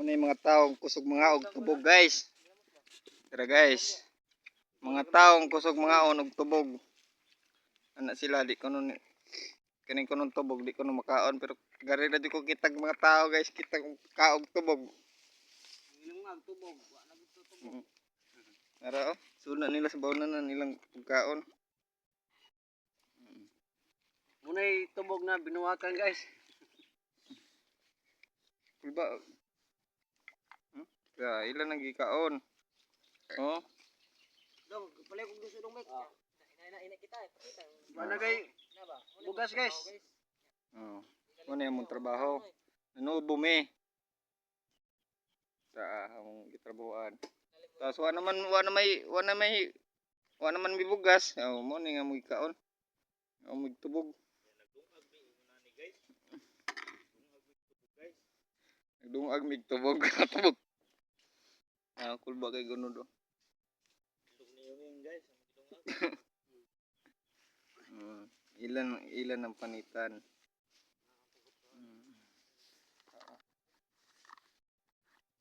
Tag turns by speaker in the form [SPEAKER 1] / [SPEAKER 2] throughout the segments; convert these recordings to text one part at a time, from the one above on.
[SPEAKER 1] Ano yung mga taong kusog mga og tubog guys. Tara guys. Mga taong kusog mga og tubog. Anak sila di ko nun kaning kunon tubog di ko nun makaon pero gari na di ko kitag mga tao guys kitag kaog tubog.
[SPEAKER 2] Ilang mag tubog, wa na gusto tubog.
[SPEAKER 1] Ara oh, suna nila sa bawnan na nilang pagkaon.
[SPEAKER 2] Munay tubog na binuwakan guys.
[SPEAKER 1] Kulba. Ilan nang gikaon. Oh.
[SPEAKER 2] Dong, palay kung gusto dong Mike. Ina kita. Wala kay bugas guys.
[SPEAKER 1] Oh. Ano yung trabaho? Nanubo mi. Sa among gitrabahoan. Tapos wa naman may bugas. Oh, mo ni nga mo gikaon. Oh, magtubog. Nagdungag mig tubog. Tubog. Kulba kay guno do. Ilan ang panitan.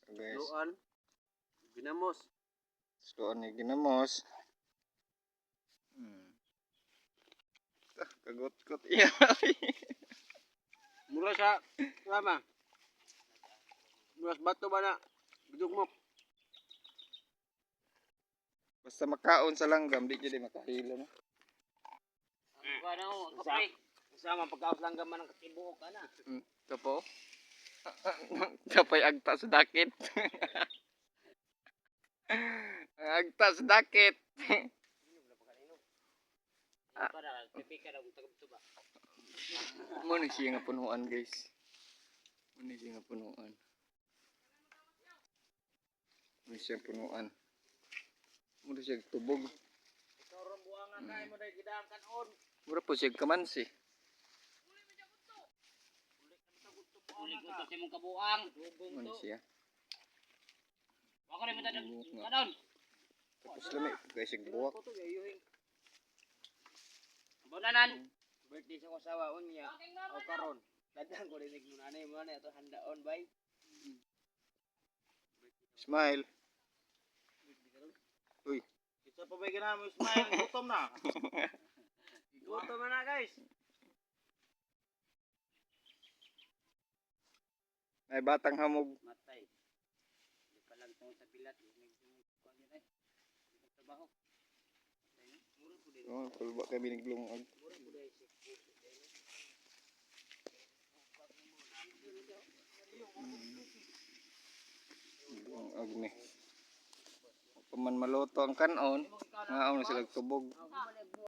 [SPEAKER 1] Guys.
[SPEAKER 2] Luan. Ginamos.
[SPEAKER 1] Luan ni ginamos. Kagot-kot iya.
[SPEAKER 2] Mula sa lama. Mula sa bato ba na? Bidog mo.
[SPEAKER 1] Basta makaon sa langgam, di jud makahilo na.
[SPEAKER 2] Ano, kapay. Sama pagkaos lang gaman ng katibuok ka na.
[SPEAKER 1] Kapo. Kapay agta sa dakit. Agta sa dakit. Muna siya nga punuan guys. Muna siya nga punuan. Muna siya punuan. Muna siya tubog.
[SPEAKER 2] Sorong buwangan kay mo dahil gidang kanon.
[SPEAKER 1] Mura po siya kamansi.
[SPEAKER 2] Uli ko to sa mong kabuang.
[SPEAKER 1] Muna siya.
[SPEAKER 2] Wako rin mo tayo kanon.
[SPEAKER 1] Tapos lami. Kaya siya buwak.
[SPEAKER 2] Bonanan. Birthday sa kasawa unya. O karon. Dadang ko rin nagnunanay mo na ito handaon bay.
[SPEAKER 1] Smile. Uy.
[SPEAKER 2] Isa pa ba gina mo smile? Gutom na. Gutom na guys.
[SPEAKER 1] Ay batang hamog.
[SPEAKER 2] Matay. Di pa lang tong sa bilat. Trabaho.
[SPEAKER 1] Oh, kulba kami naglungag. Lungag ni. Paman maluto ang kanon, ngaon sila tubog.